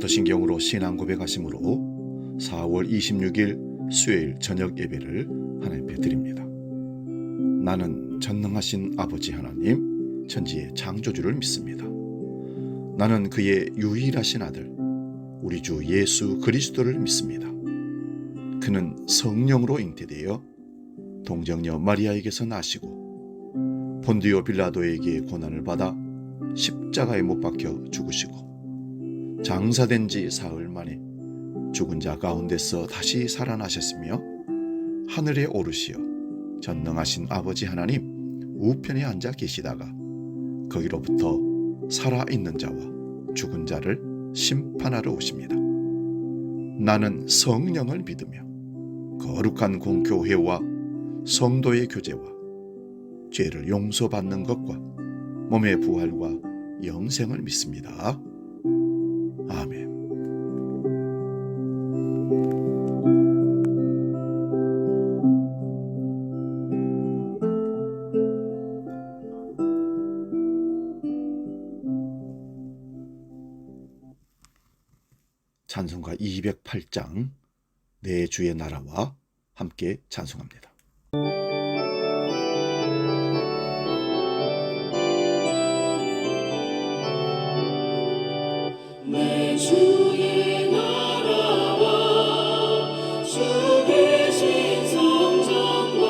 사도신경으로 신앙 고백하심으로 4월 26일 수요일 저녁 예배를 하나님 앞에 드립니다. 나는 전능하신 아버지 하나님, 천지의 창조주를 믿습니다. 나는 그의 유일하신 아들, 우리 주 예수 그리스도를 믿습니다. 그는 성령으로 잉태되어 동정녀 마리아에게서 나시고 본디오 빌라도에게 고난을 받아 십자가에 못 박혀 죽으시고 장사된 지 사흘 만에 죽은 자 가운데서 다시 살아나셨으며 하늘에 오르시어 전능하신 아버지 하나님 우편에 앉아 계시다가 거기로부터 살아있는 자와 죽은 자를 심판하러 오십니다. 나는 성령을 믿으며 거룩한 공교회와 성도의 교제와 죄를 용서받는 것과 몸의 부활과 영생을 믿습니다. 아멘. 찬송가 208장 내 주의 나라와 함께 찬송합니다. 내 주의 나라와 주 계신 성전과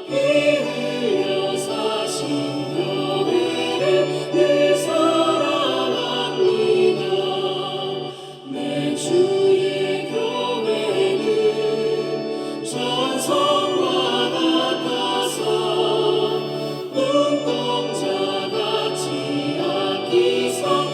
피 흘려 사신 교회를 늘 사랑합니다. 내 주의 교회는 전성과 같아서 눈동자같이 아끼사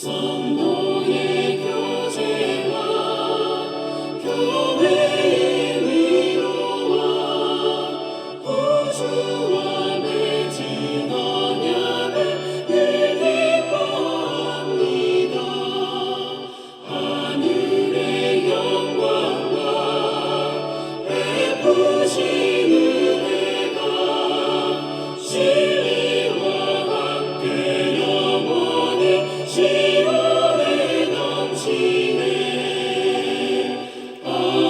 성도의 교제와 교회의 위로와 구주와 맺은 언약을 늘 기뻐합니다. 하늘의 영광과 베푸신 은혜가 진리와 함께 영원히 시온에 넘치네. 아멘.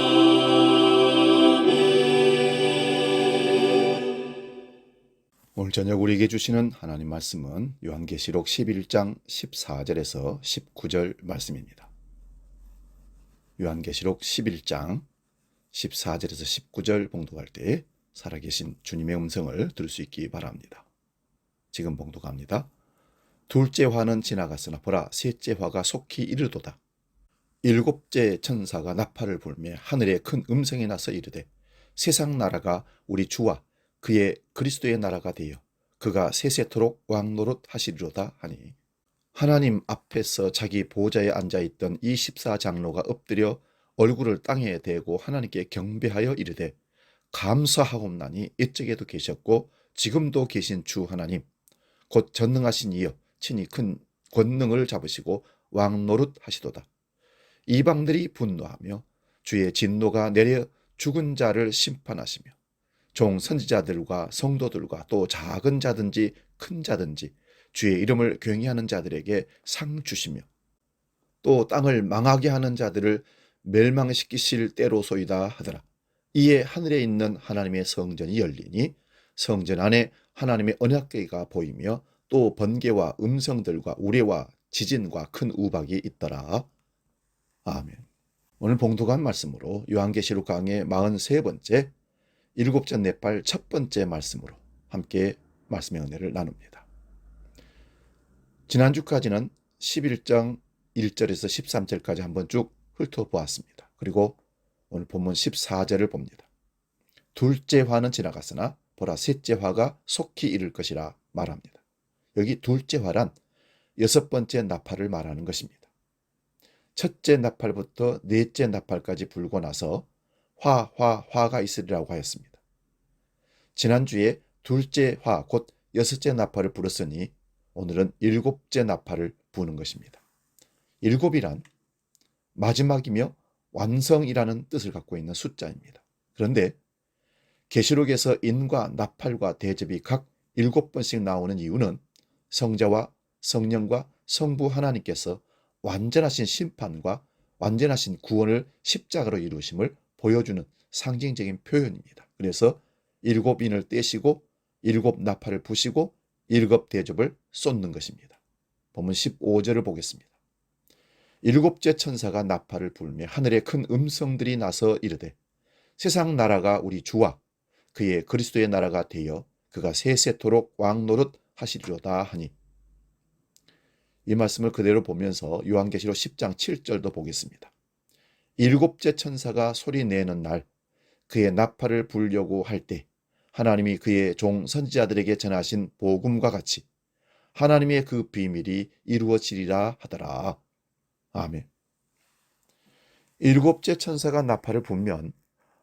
오늘 저녁 우리에게 주시는 하나님 말씀은 요한계시록 11장 14절에서 19절 말씀입니다. 요한계시록 11장 14절에서 19절 봉독할 때 살아계신 주님의 음성을 들을 수 있기 바랍니다. 지금 봉독합니다. 둘째 화는 지나갔으나 보라 셋째 화가 속히 이르도다. 일곱째 천사가 나팔을 불매 하늘에 큰 음성이 나서 이르되 세상 나라가 우리 주와 그의 그리스도의 나라가 되어 그가 세세토록 왕노릇 하시리로다 하니 하나님 앞에서 자기 보좌에 앉아있던 24장로가 엎드려 얼굴을 땅에 대고 하나님께 경배하여 이르되 감사하옵나니 이쪽에도 계셨고 지금도 계신 주 하나님 곧 전능하신 이여 친히 큰 권능을 잡으시고 왕노릇 하시도다. 이방들이 분노하며 주의 진노가 내려 죽은 자를 심판하시며 종 선지자들과 성도들과 또 작은 자든지 큰 자든지 주의 이름을 경외하는 자들에게 상 주시며 또 땅을 망하게 하는 자들을 멸망시키실 때로소이다 하더라. 이에 하늘에 있는 하나님의 성전이 열리니 성전 안에 하나님의 언약궤가 보이며 또 번개와 음성들과 우레와 지진과 큰 우박이 있더라. 아멘. 오늘 봉독한 말씀으로 요한계시록 강의 43번째 일곱째 넷발 첫 번째 말씀으로 함께 말씀의 은혜를 나눕니다. 지난주까지는 11장 1절에서 13절까지 한번 쭉 훑어보았습니다. 그리고 오늘 본문 14절을 봅니다. 둘째 화는 지나갔으나 보라 셋째 화가 속히 이를 것이라 말합니다. 여기 둘째 화란 여섯 번째 나팔을 말하는 것입니다. 첫째 나팔부터 넷째 나팔까지 불고 나서 화가 있으리라고 하였습니다. 지난주에 둘째 화, 곧 여섯째 나팔을 불었으니 오늘은 일곱째 나팔을 부는 것입니다. 일곱이란 마지막이며 완성이라는 뜻을 갖고 있는 숫자입니다. 그런데 계시록에서 인과 나팔과 대접이 각 7번씩 나오는 이유는 성자와 성령과 성부 하나님께서 완전하신 심판과 완전하신 구원을 십자가로 이루심을 보여주는 상징적인 표현입니다. 그래서 일곱 인을 떼시고 일곱 나팔을 부시고 일곱 대접을 쏟는 것입니다. 본문 15절을 보겠습니다. 일곱째 천사가 나팔을 불며 하늘에 큰 음성들이 나서 이르되 세상 나라가 우리 주와 그의 그리스도의 나라가 되어 그가 세세토록 왕노릇 하시리로다 하니, 이 말씀을 그대로 보면서 요한계시록 10장 7절도 보겠습니다. 일곱째 천사가 소리 내는 날 그의 나팔을 불려고 할 때 하나님이 그의 종 선지자들에게 전하신 복음과 같이 하나님의 그 비밀이 이루어지리라 하더라. 아멘. 일곱째 천사가 나팔을 불면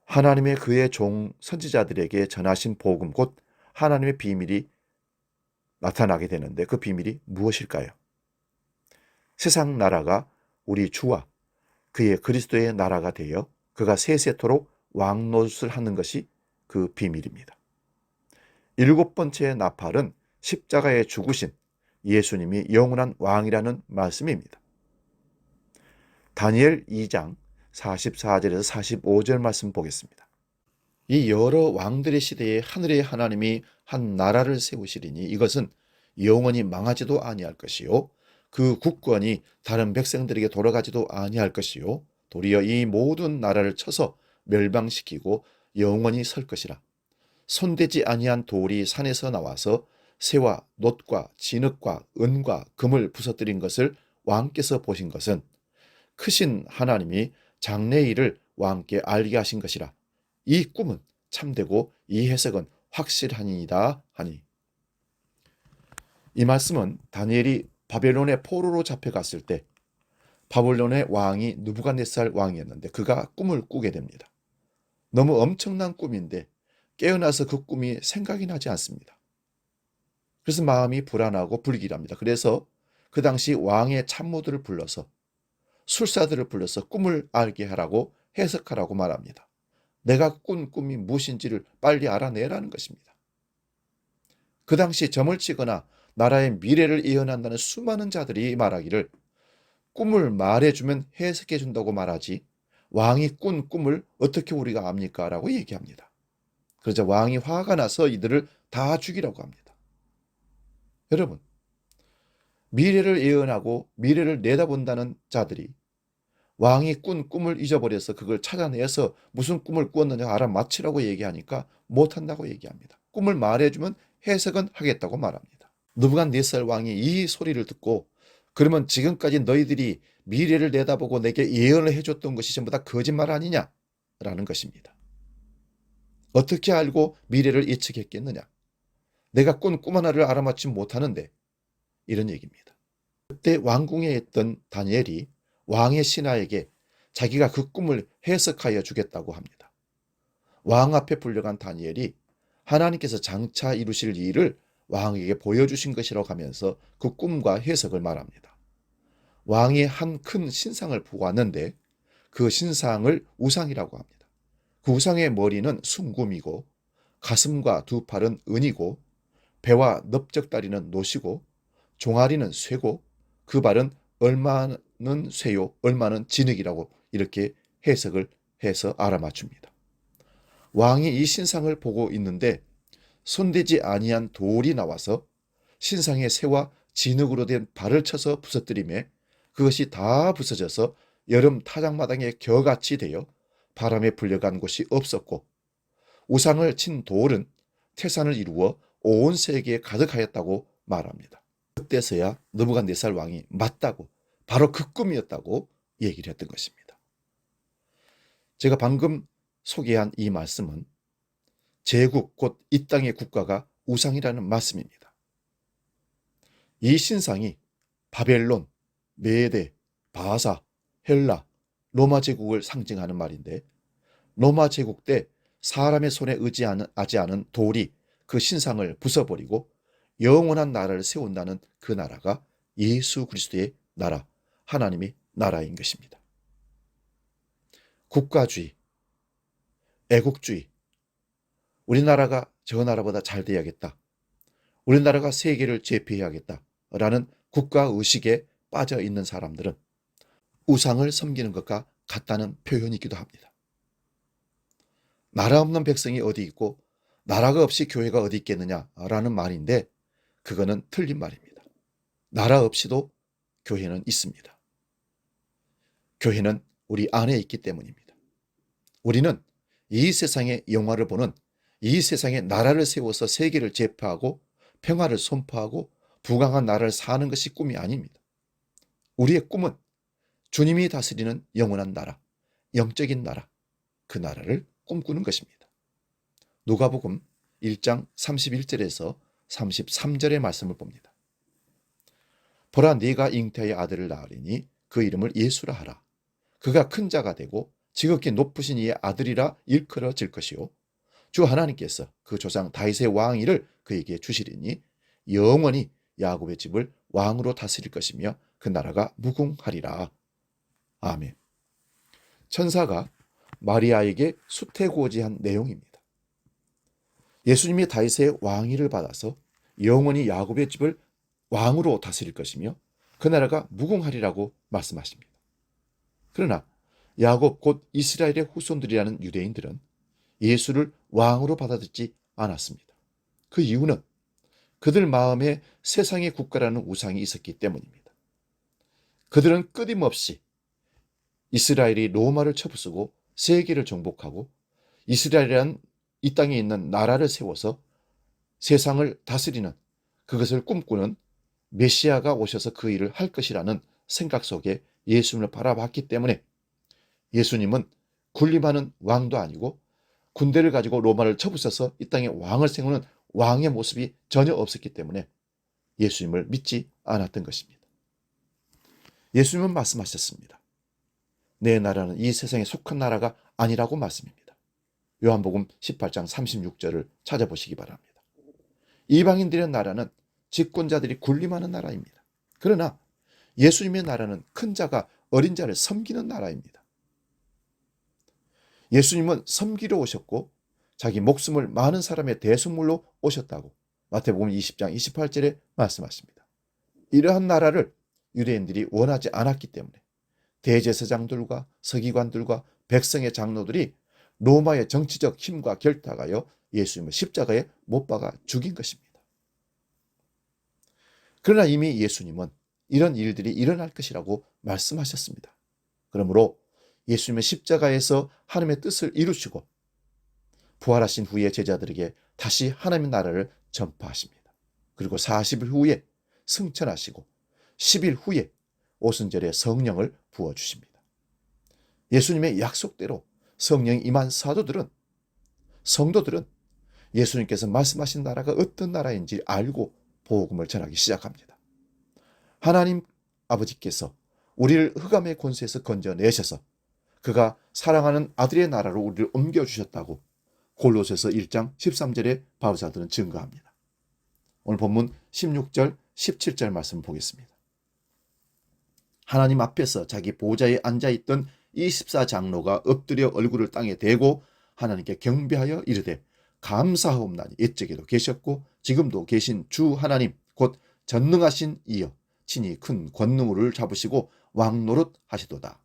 하나님의 그의 종 선지자들에게 전하신 복음, 곧 하나님의 비밀이 나타나게 되는데 그 비밀이 무엇일까요? 세상 나라가 우리 주와 그의 그리스도의 나라가 되어 그가 세세토록 왕노릇을 하는 것이 그 비밀입니다. 일곱 번째 나팔은 십자가에 죽으신 예수님이 영원한 왕이라는 말씀입니다. 다니엘 2장 44절에서 45절 말씀 보겠습니다. 이 여러 왕들의 시대에 하늘의 하나님이 한 나라를 세우시리니 이것은 영원히 망하지도 아니할 것이요 그 국권이 다른 백성들에게 돌아가지도 아니할 것이요 도리어 이 모든 나라를 쳐서 멸망시키고 영원히 설 것이라. 손대지 아니한 돌이 산에서 나와서 새와 놋과 진흙과 은과 금을 부서뜨린 것을 왕께서 보신 것은 크신 하나님이 장래일을 왕께 알게 하신 것이라. 이 꿈은 참되고 이 해석은 확실하니이다 하니. 이 말씀은 다니엘이 바벨론의 포로로 잡혀갔을 때 바벨론의 왕이 느부갓네살 왕이었는데 그가 꿈을 꾸게 됩니다. 너무 엄청난 꿈인데 깨어나서 그 꿈이 생각이 나지 않습니다. 그래서 마음이 불안하고 불길합니다. 그래서 그 당시 왕의 참모들을 불러서 술사들을 불러서 꿈을 알게 하라고 해석하라고 말합니다. 내가 꾼 꿈이 무엇인지를 빨리 알아내라는 것입니다. 그 당시 점을 치거나 나라의 미래를 예언한다는 수많은 자들이 말하기를 꿈을 말해주면 해석해준다고 말하지 왕이 꾼 꿈을 어떻게 우리가 압니까? 라고 얘기합니다. 그러자 왕이 화가 나서 이들을 다 죽이라고 합니다. 여러분, 미래를 예언하고 미래를 내다본다는 자들이 왕이 꾼 꿈을 잊어버려서 그걸 찾아내서 무슨 꿈을 꾸었느냐 알아맞히라고 얘기하니까 못한다고 얘기합니다. 꿈을 말해주면 해석은 하겠다고 말합니다. 느부갓네살 왕이 이 소리를 듣고 그러면 지금까지 너희들이 미래를 내다보고 내게 예언을 해줬던 것이 전부 다 거짓말 아니냐라는 것입니다. 어떻게 알고 미래를 예측했겠느냐? 내가 꾼 꿈 하나를 알아맞지 못하는데, 이런 얘기입니다. 그때 왕궁에 있던 다니엘이 왕의 신하에게 자기가 그 꿈을 해석하여 주겠다고 합니다. 왕 앞에 불려간 다니엘이 하나님께서 장차 이루실 일을 왕에게 보여주신 것이라고 하면서 그 꿈과 해석을 말합니다. 왕이 한 큰 신상을 보았는데 그 신상을 우상이라고 합니다. 그 우상의 머리는 순금이고 가슴과 두 팔은 은이고 배와 넓적다리는 노시고 종아리는 쇠고 그 발은 얼마는 쇠요 얼마는 진흙이라고 이렇게 해석을 해서 알아맞춥니다. 왕이 이 신상을 보고 있는데 손대지 아니한 돌이 나와서 신상의 쇠와 진흙으로 된 발을 쳐서 부서뜨리매 그것이 다 부서져서 여름 타작마당에 겨같이 되어 바람에 불려간 곳이 없었고 우상을 친 돌은 태산을 이루어 온 세계에 가득하였다고 말합니다. 그때서야 느부갓네살 왕이 맞다고, 바로 그 꿈이었다고 얘기를 했던 것입니다. 제가 방금 소개한 이 말씀은 제국, 곧 이 땅의 국가가 우상이라는 말씀입니다. 이 신상이 바벨론, 메대, 바사, 헬라, 로마 제국을 상징하는 말인데, 로마 제국 때 사람의 손에 의지하지 않은 돌이 그 신상을 부숴버리고 영원한 나라를 세운다는 그 나라가 예수 그리스도의 나라, 하나님의 나라인 것입니다. 국가주의, 애국주의, 우리나라가 저 나라보다 잘 돼야겠다, 우리나라가 세계를 제패해야겠다라는 국가의식에 빠져 있는 사람들은 우상을 섬기는 것과 같다는 표현이기도 합니다. 나라 없는 백성이 어디 있고 나라가 없이 교회가 어디 있겠느냐라는 말인데, 그거는 틀린 말입니다. 나라 없이도 교회는 있습니다. 교회는 우리 안에 있기 때문입니다. 우리는 이 세상의 영화를 보는, 이 세상에 나라를 세워서 세계를 제패하고 평화를 선포하고 부강한 나라를 사는 것이 꿈이 아닙니다. 우리의 꿈은 주님이 다스리는 영원한 나라, 영적인 나라, 그 나라를 꿈꾸는 것입니다. 누가복음 1장 31절에서 33절의 말씀을 봅니다. 보라, 네가 잉태의 아들을 낳으리니 그 이름을 예수라 하라. 그가 큰 자가 되고 지극히 높으신 이의 아들이라 일컬어질 것이요, 주 하나님께서 그 조상 다윗의 왕위를 그에게 주시리니 영원히 야곱의 집을 왕으로 다스릴 것이며 그 나라가 무궁하리라. 아멘. 천사가 마리아에게 수태고지한 내용입니다. 예수님이 다윗의 왕위를 받아서 영원히 야곱의 집을 왕으로 다스릴 것이며 그 나라가 무궁하리라고 말씀하십니다. 그러나 야곱 곧 이스라엘의 후손들이라는 유대인들은 예수를 왕으로 받아들이지 않았습니다. 그 이유는 그들 마음에 세상의 국가라는 우상이 있었기 때문입니다. 그들은 끊임없이 이스라엘이 로마를 쳐부수고 세계를 정복하고 이스라엘이란 이 땅에 있는 나라를 세워서 세상을 다스리는, 그것을 꿈꾸는 메시아가 오셔서 그 일을 할 것이라는 생각 속에 예수님을 바라봤기 때문에 예수님은 군림하는 왕도 아니고 군대를 가지고 로마를 쳐부숴서 이 땅에 왕을 세우는 왕의 모습이 전혀 없었기 때문에 예수님을 믿지 않았던 것입니다. 예수님은 말씀하셨습니다. 내 나라는 이 세상에 속한 나라가 아니라고 말씀입니다. 요한복음 18장 36절을 찾아보시기 바랍니다. 이방인들의 나라는 집권자들이 군림하는 나라입니다. 그러나 예수님의 나라는 큰 자가 어린 자를 섬기는 나라입니다. 예수님은 섬기러 오셨고 자기 목숨을 많은 사람의 대속물로 오셨다고 마태복음 20장 28절에 말씀하십니다. 이러한 나라를 유대인들이 원하지 않았기 때문에 대제사장들과 서기관들과 백성의 장로들이 로마의 정치적 힘과 결탁하여 예수님을 십자가에 못 박아 죽인 것입니다. 그러나 이미 예수님은 이런 일들이 일어날 것이라고 말씀하셨습니다. 그러므로 예수님의 십자가에서 하나님의 뜻을 이루시고 부활하신 후에 제자들에게 다시 하나님의 나라를 전파하십니다. 그리고 40일 후에 승천하시고 10일 후에 오순절에 성령을 부어주십니다. 예수님의 약속대로 성령이 임한 성도들은 예수님께서 말씀하신 나라가 어떤 나라인지 알고 복음을 전하기 시작합니다. 하나님 아버지께서 우리를 흑암의 권세에서 건져내셔서 그가 사랑하는 아들의 나라로 우리를 옮겨주셨다고 골로새서 1장 13절에 바울사도는 증거합니다. 오늘 본문 16절 17절 말씀 보겠습니다. 하나님 앞에서 자기 보좌에 앉아있던 24장로가 엎드려 얼굴을 땅에 대고 하나님께 경배하여 이르되 감사하옵나니 옛적에도 계셨고 지금도 계신 주 하나님 곧 전능하신 이여 친히 큰 권능을 잡으시고 왕노릇 하시도다.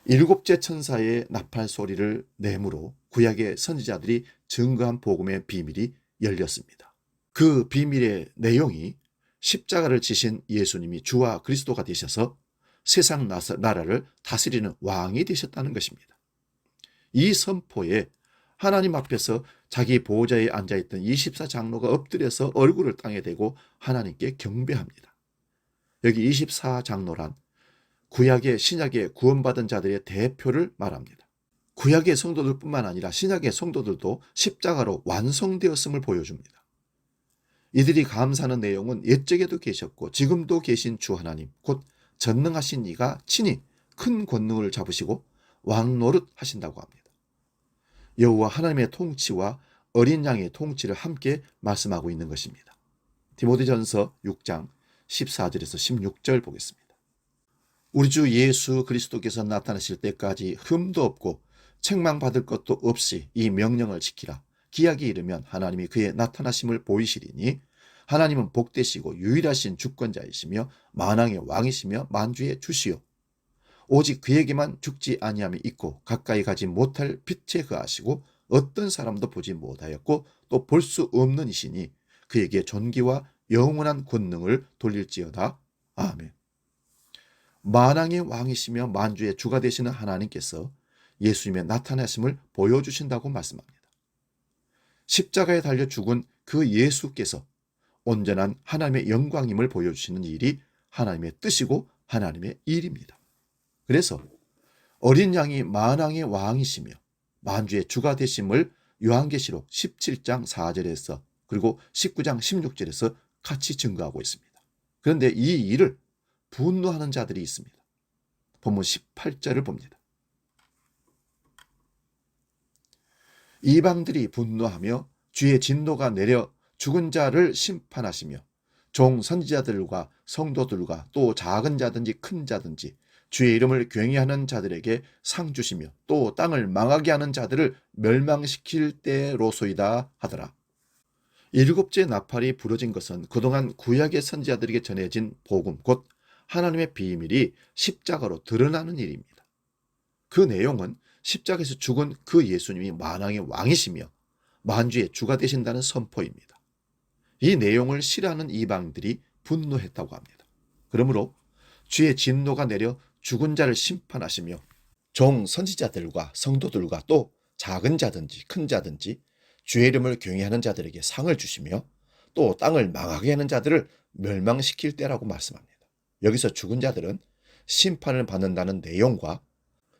일곱째 천사의 나팔 소리를 내므로 구약의 선지자들이 증거한 복음의 비밀이 열렸습니다. 그 비밀의 내용이 십자가를 지신 예수님이 주와 그리스도가 되셔서 세상 나라를 다스리는 왕이 되셨다는 것입니다. 이 선포에 하나님 앞에서 자기 보호자에 앉아있던 24장로가 엎드려서 얼굴을 땅에 대고 하나님께 경배합니다. 여기 24장로란 구약의 신약의 구원받은 자들의 대표를 말합니다. 구약의 성도들뿐만 아니라 신약의 성도들도 십자가로 완성되었음을 보여줍니다. 이들이 감사하는 내용은 옛적에도 계셨고 지금도 계신 주 하나님, 곧 전능하신 이가 친히 큰 권능을 잡으시고 왕노릇 하신다고 합니다. 여호와 하나님의 통치와 어린 양의 통치를 함께 말씀하고 있는 것입니다. 디모데전서 6장 14절에서 16절 보겠습니다. 우리 주 예수 그리스도께서 나타나실 때까지 흠도 없고 책망받을 것도 없이 이 명령을 지키라. 기약이 이르면 하나님이 그의 나타나심을 보이시리니 하나님은 복되시고 유일하신 주권자이시며 만왕의 왕이시며 만주의 주시요 오직 그에게만 죽지 아니함이 있고 가까이 가지 못할 빛에 거하시고 어떤 사람도 보지 못하였고 또 볼 수 없는 이시니 그에게 존귀와 영원한 권능을 돌릴지어다. 아멘. 만왕의 왕이시며 만주의 주가 되시는 하나님께서 예수님의 나타나심을 보여주신다고 말씀합니다. 십자가에 달려 죽은 그 예수께서 온전한 하나님의 영광임을 보여주시는 일이 하나님의 뜻이고 하나님의 일입니다. 그래서 어린 양이 만왕의 왕이시며 만주의 주가 되심을 요한계시록 17장 4절에서 그리고 19장 16절에서 같이 증거하고 있습니다. 그런데 이 일을 분노하는 자들이 있습니다. 본문 18절을 봅니다. 이방들이 분노하며 주의 진노가 내려 죽은 자를 심판하시며 종 선지자들과 성도들과 또 작은 자든지 큰 자든지 주의 이름을 경외하는 자들에게 상 주시며 또 땅을 망하게 하는 자들을 멸망시킬 때로소이다 하더라. 일곱째 나팔이 부러진 것은 그동안 구약의 선지자들에게 전해진 복음 곧 하나님의 비밀이 십자가로 드러나는 일입니다. 그 내용은 십자가에서 죽은 그 예수님이 만왕의 왕이시며 만주의 주가 되신다는 선포입니다. 이 내용을 싫어하는 이방들이 분노했다고 합니다. 그러므로 주의 진노가 내려 죽은 자를 심판하시며 종 선지자들과 성도들과 또 작은 자든지 큰 자든지 주의 이름을 경외하는 자들에게 상을 주시며 또 땅을 망하게 하는 자들을 멸망시킬 때라고 말씀합니다. 여기서 죽은 자들은 심판을 받는다는 내용과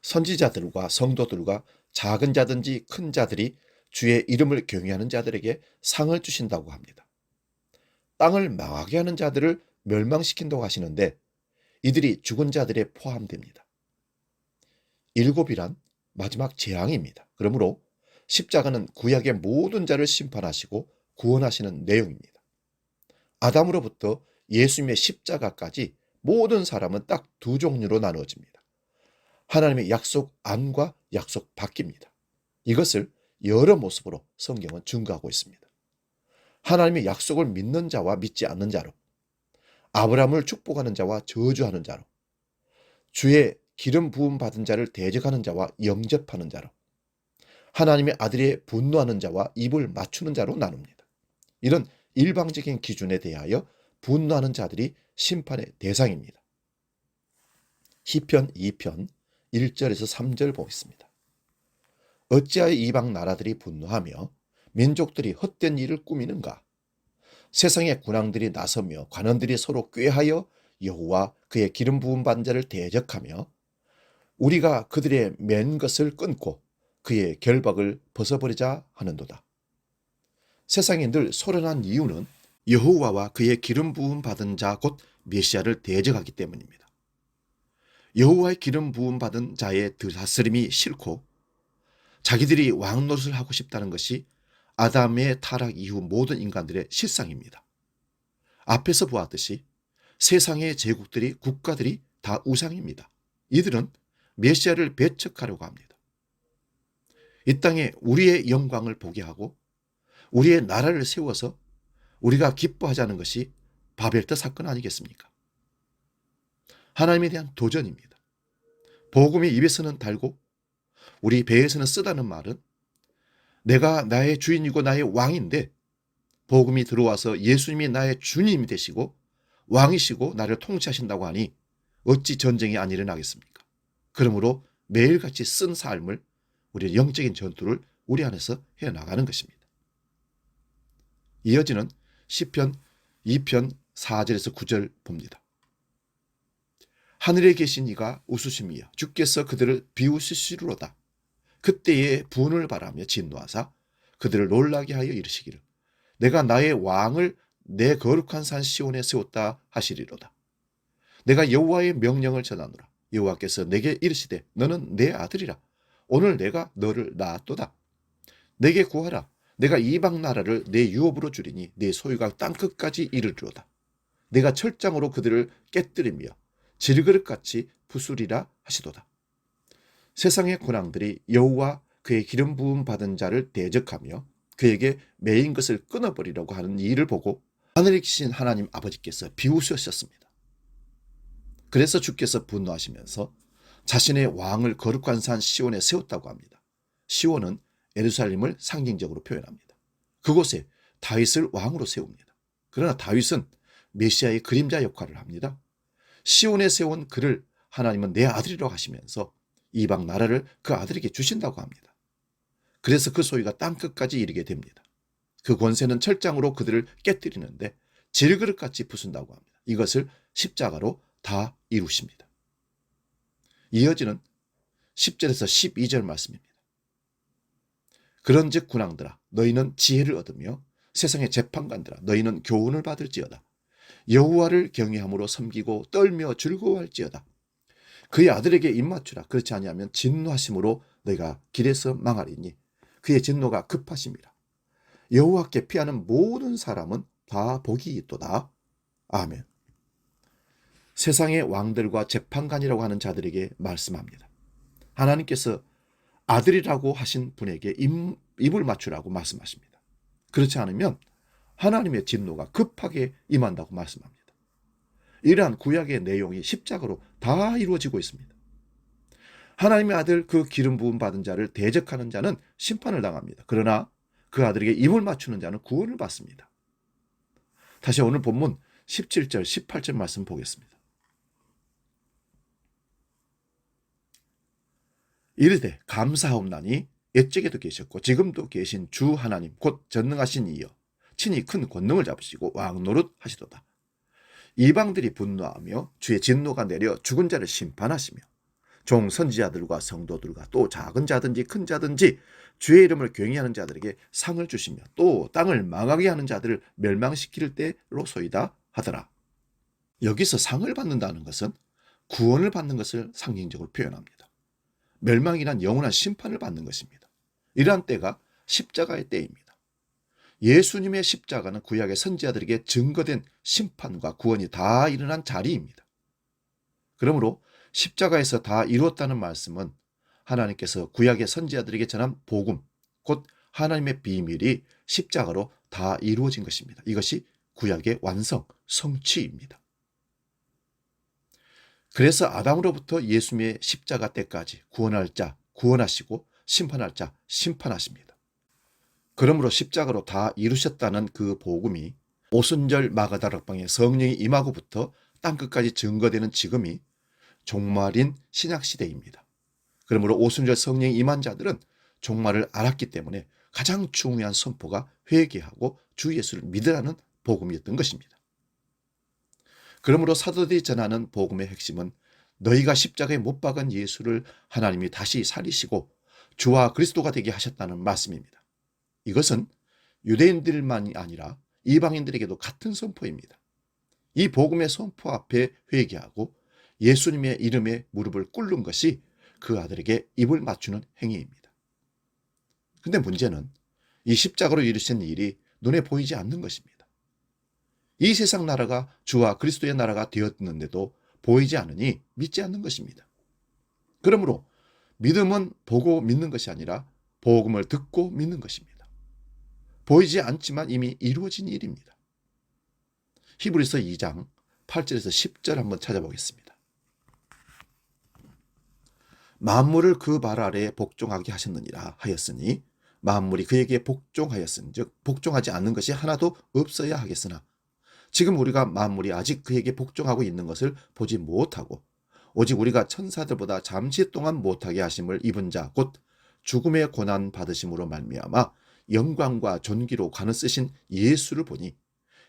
선지자들과 성도들과 작은 자든지 큰 자들이 주의 이름을 경외하는 자들에게 상을 주신다고 합니다. 땅을 망하게 하는 자들을 멸망시킨다고 하시는데 이들이 죽은 자들에 포함됩니다. 일곱이란 마지막 재앙입니다. 그러므로 십자가는 구약의 모든 자를 심판하시고 구원하시는 내용입니다. 아담으로부터 예수님의 십자가까지 모든 사람은 딱 두 종류로 나누어집니다. 하나님의 약속 안과 약속 밖입니다. 이것을 여러 모습으로 성경은 증거하고 있습니다. 하나님의 약속을 믿는 자와 믿지 않는 자로, 아브라함을 축복하는 자와 저주하는 자로, 주의 기름 부음 받은 자를 대적하는 자와 영접하는 자로, 하나님의 아들에 분노하는 자와 입을 맞추는 자로 나눕니다. 이런 일방적인 기준에 대하여 분노하는 자들이 심판의 대상입니다. 시편 2편 1절에서 3절 보겠습니다. 어찌하여 이방 나라들이 분노하며 민족들이 헛된 일을 꾸미는가? 세상의 군왕들이 나서며 관원들이 서로 꾀하여 여호와 그의 기름 부음 받은 자를 대적하며 우리가 그들의 맨 것을 끊고 그의 결박을 벗어버리자 하는도다. 세상이 늘 소련한 이유는 여호와와 그의 기름 부음 받은 자 곧 메시아를 대적하기 때문입니다. 여호와의 기름 부음 받은 자의 다스림이 싫고 자기들이 왕 노릇을 하고 싶다는 것이 아담의 타락 이후 모든 인간들의 실상입니다. 앞에서 보았듯이 세상의 제국들이 국가들이 다 우상입니다. 이들은 메시아를 배척하려고 합니다. 이 땅에 우리의 영광을 보게 하고 우리의 나라를 세워서 우리가 기뻐하자는 것이 바벨탑 사건 아니겠습니까? 하나님에 대한 도전입니다. 복음이 입에서는 달고 우리 배에서는 쓰다는 말은 내가 나의 주인이고 나의 왕인데 복음이 들어와서 예수님이 나의 주님이 되시고 왕이시고 나를 통치하신다고 하니 어찌 전쟁이 안 일어나겠습니까? 그러므로 매일같이 쓴 삶을 우리의 영적인 전투를 우리 안에서 해나가는 것입니다. 이어지는 시편 2편 4절에서 9절 봅니다. 하늘에 계신 이가 웃으심이여 주께서 그들을 비웃으시리로다. 그때에 분을 바라며 진노하사 그들을 놀라게 하여 이르시기를 내가 나의 왕을 내 거룩한 산 시온에 세웠다 하시리로다. 내가 여호와의 명령을 전하노라. 여호와께서 내게 이르시되 너는 내 아들이라. 오늘 내가 너를 낳았도다. 내게 구하라. 내가 이방 나라를 내 유업으로 주리니 내 소유가 땅끝까지 이르리로다. 내가 철장으로 그들을 깨뜨리며 질그릇같이 부수리라 하시도다. 세상의 군왕들이 여호와 그의 기름 부음 받은 자를 대적하며 그에게 매인 것을 끊어버리려고 하는 일을 보고 하늘에 계신 하나님 아버지께서 비웃으셨습니다. 그래서 주께서 분노하시면서 자신의 왕을 거룩한 산 시온에 세웠다고 합니다. 시온은 예루살렘을 상징적으로 표현합니다. 그곳에 다윗을 왕으로 세웁니다. 그러나 다윗은 메시아의 그림자 역할을 합니다. 시온에 세운 그를 하나님은 내 아들이라고 하시면서 이방 나라를 그 아들에게 주신다고 합니다. 그래서 그 소유가 땅끝까지 이르게 됩니다. 그 권세는 철장으로 그들을 깨뜨리는데 질그릇같이 부순다고 합니다. 이것을 십자가로 다 이루십니다. 이어지는 10절에서 12절 말씀입니다. 그런즉 군왕들아 너희는 지혜를 얻으며 세상의 재판관들아 너희는 교훈을 받을지어다. 여호와를 경외함으로 섬기고 떨며 즐거워할지어다. 그의 아들에게 입맞추라. 그렇지 아니하면 진노하심으로 너희가 길에서 망하리니 그의 진노가 급하심이라. 여호와께 피하는 모든 사람은 다 복이 있도다. 아멘. 세상의 왕들과 재판관이라고 하는 자들에게 말씀합니다. 하나님께서 아들이라고 하신 분에게 입을 맞추라고 말씀하십니다. 그렇지 않으면 하나님의 진노가 급하게 임한다고 말씀합니다. 이러한 구약의 내용이 십자가로 다 이루어지고 있습니다. 하나님의 아들 그 기름 부음 받은 자를 대적하는 자는 심판을 당합니다. 그러나 그 아들에게 입을 맞추는 자는 구원을 받습니다. 다시 오늘 본문 17절, 18절 말씀 보겠습니다. 이르되 감사하옵나니 옛적에도 계셨고 지금도 계신 주 하나님 곧 전능하신 이여 친히 큰 권능을 잡으시고 왕노릇 하시도다. 이방들이 분노하며 주의 진노가 내려 죽은 자를 심판하시며 종 선지자들과 성도들과 또 작은 자든지 큰 자든지 주의 이름을 경외하는 자들에게 상을 주시며 또 땅을 망하게 하는 자들을 멸망시킬 때로소이다 하더라. 여기서 상을 받는다는 것은 구원을 받는 것을 상징적으로 표현합니다. 멸망이란 영원한 심판을 받는 것입니다. 이러한 때가 십자가의 때입니다. 예수님의 십자가는 구약의 선지자들에게 증거된 심판과 구원이 다 일어난 자리입니다. 그러므로 십자가에서 다 이루었다는 말씀은 하나님께서 구약의 선지자들에게 전한 복음, 곧 하나님의 비밀이 십자가로 다 이루어진 것입니다. 이것이 구약의 완성, 성취입니다. 그래서 아담으로부터 예수님의 십자가 때까지 구원할 자, 구원하시고 심판할 자, 심판하십니다. 그러므로 십자가로 다 이루셨다는 그 복음이 오순절 마가다락방에 성령이 임하고부터 땅끝까지 증거되는 지금이 종말인 신약시대입니다. 그러므로 오순절 성령이 임한 자들은 종말을 알았기 때문에 가장 중요한 선포가 회개하고 주 예수를 믿으라는 복음이었던 것입니다. 그러므로 사도들이 전하는 복음의 핵심은 너희가 십자가에 못 박은 예수를 하나님이 다시 살리시고 주와 그리스도가 되게 하셨다는 말씀입니다. 이것은 유대인들만이 아니라 이방인들에게도 같은 선포입니다. 이 복음의 선포 앞에 회개하고 예수님의 이름에 무릎을 꿇는 것이 그 아들에게 입을 맞추는 행위입니다. 근데 문제는 이 십자가로 이루신 일이 눈에 보이지 않는 것입니다. 이 세상 나라가 주와 그리스도의 나라가 되었는데도 보이지 않으니 믿지 않는 것입니다. 그러므로 믿음은 보고 믿는 것이 아니라 복음을 듣고 믿는 것입니다. 보이지 않지만 이미 이루어진 일입니다. 히브리서 2장 8절에서 10절 한번 찾아보겠습니다. 만물을 그 발 아래에 복종하게 하셨느니라 하였으니 만물이 그에게 복종하였은즉 복종하지 않는 것이 하나도 없어야 하겠으나 지금 우리가 만물이 아직 그에게 복종하고 있는 것을 보지 못하고 오직 우리가 천사들보다 잠시 동안 못하게 하심을 입은 자 곧 죽음의 고난 받으심으로 말미암아 영광과 존귀로 가는 쓰신 예수를 보니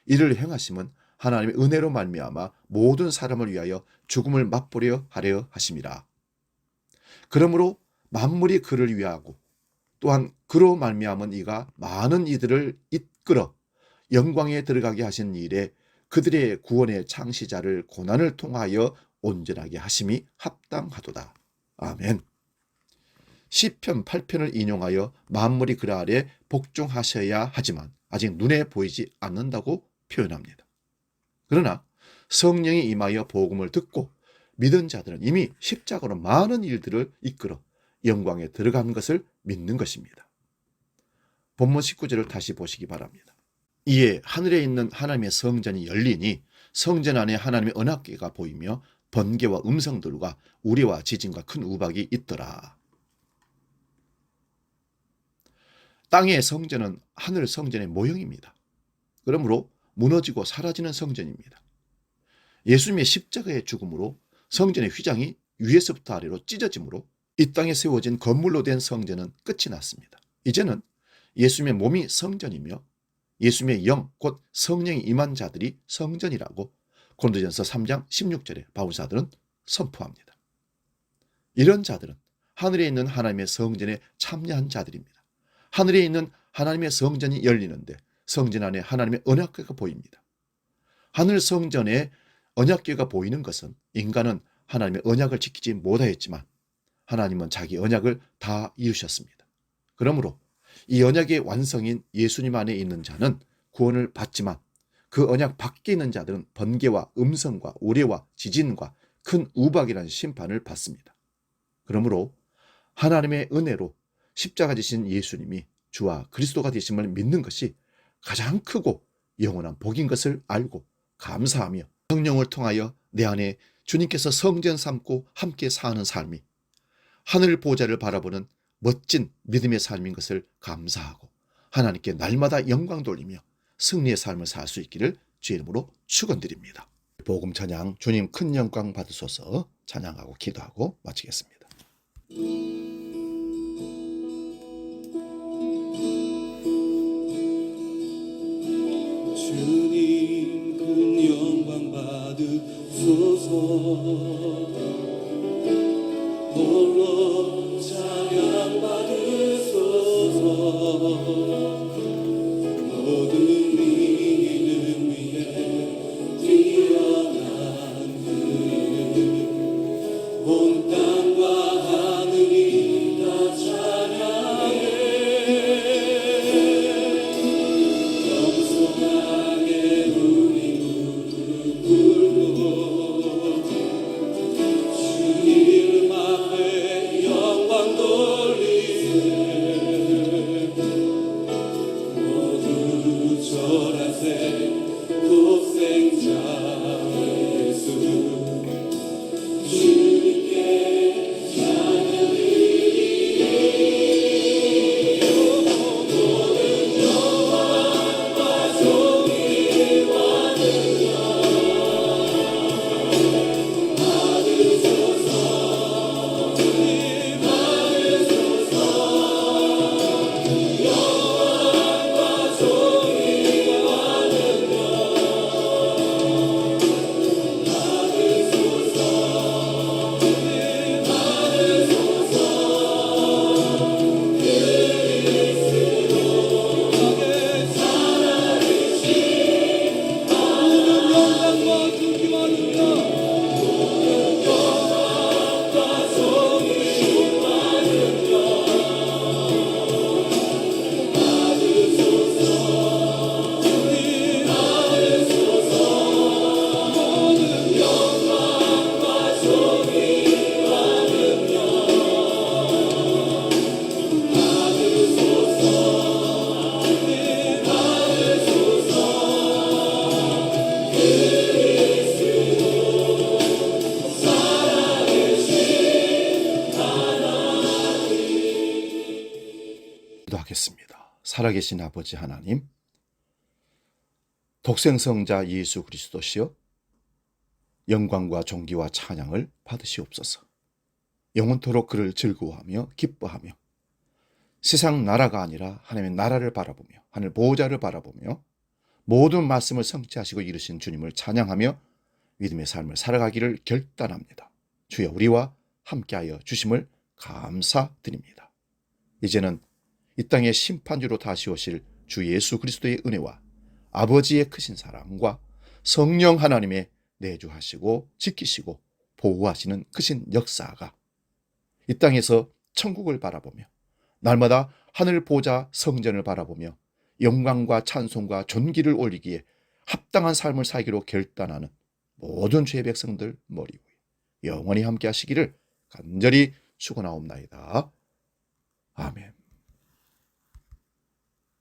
이를 행하심은 하나님의 은혜로 말미암아 모든 사람을 위하여 죽음을 맛보려 하려 하심이라. 그러므로 만물이 그를 위하고 또한 그로 말미암은 이가 많은 이들을 이끌어 영광에 들어가게 하신 일에 그들의 구원의 창시자를 고난을 통하여 온전하게 하심이 합당하도다. 아멘. 시편 8편을 인용하여 만물이 그라 아래 복종하셔야 하지만 아직 눈에 보이지 않는다고 표현합니다. 그러나 성령이 임하여 복음을 듣고 믿은 자들은 이미 십자가로 많은 일들을 이끌어 영광에 들어간 것을 믿는 것입니다. 본문 19절을 다시 보시기 바랍니다. 이에 하늘에 있는 하나님의 성전이 열리니 성전 안에 하나님의 언약궤가 보이며 번개와 음성들과 우리와 지진과 큰 우박이 있더라. 땅의 성전은 하늘 성전의 모형입니다. 그러므로 무너지고 사라지는 성전입니다. 예수님의 십자가의 죽음으로 성전의 휘장이 위에서부터 아래로 찢어지므로 이 땅에 세워진 건물로 된 성전은 끝이 났습니다. 이제는 예수님의 몸이 성전이며 예수님의 영, 곧 성령이 임한 자들이 성전이라고 고린도전서 3장 16절에 바울사들은 선포합니다. 이런 자들은 하늘에 있는 하나님의 성전에 참여한 자들입니다. 하늘에 있는 하나님의 성전이 열리는데 성전 안에 하나님의 언약궤가 보입니다. 하늘 성전에 언약궤가 보이는 것은 인간은 하나님의 언약을 지키지 못하였지만 하나님은 자기 언약을 다 이루셨습니다. 그러므로 이 언약의 완성인 예수님 안에 있는 자는 구원을 받지만 그 언약 밖에 있는 자들은 번개와 음성과 우레와 지진과 큰 우박이라는 심판을 받습니다. 그러므로 하나님의 은혜로 십자가 지신 예수님이 주와 그리스도가 되심을 믿는 것이 가장 크고 영원한 복인 것을 알고 감사하며 성령을 통하여 내 안에 주님께서 성전 삼고 함께 사는 삶이 하늘 보좌를 바라보는 멋진 믿음의 삶인 것을 감사하고 하나님께 날마다 영광 돌리며 승리의 삶을 살 수 있기를 주의 이름으로 축원드립니다. 복음 찬양 주님 큰 영광 받으소서 찬양하고 기도하고 마치겠습니다. 주님 큰 영광 받으소서 홀로 찬양 받으소서 모든 이름 위에 뛰어난 그 이름 온 땅과 하늘이 다 찬양해 겸손하게 우리 무릎 꿇고 주 이름 앞에 영광 돌리세 모두 절하세 독생자 예수 주님께 찬양드리리 모든 영광과 존귀와 능력 받으소서 받으소서 영광과 존귀와 능력 받으소서 기도하겠습니다. 살아계신 아버지 하나님, 독생성자 예수 그리스도시여 영광과 존귀와 찬양을 받으시옵소서. 영원토록 그를 즐거워하며 기뻐하며 세상 나라가 아니라 하나님의 나라를 바라보며 하늘 보호자를 바라보며 모든 말씀을 성취하시고 이루신 주님을 찬양하며 믿음의 삶을 살아가기를 결단합니다. 주여 우리와 함께하여 주심을 감사드립니다. 이제는 이 땅의 심판주로 다시 오실 주 예수 그리스도의 은혜와 아버지의 크신 사랑과 성령 하나님의 내주하시고 지키시고 보호하시는 크신 역사가 이 땅에서 천국을 바라보며 날마다 하늘 보좌 성전을 바라보며 영광과 찬송과 존귀를 올리기에 합당한 삶을 살기로 결단하는 모든 주의 백성들 머리 위에 영원히 함께 하시기를 간절히 축원하옵나이다. 아멘.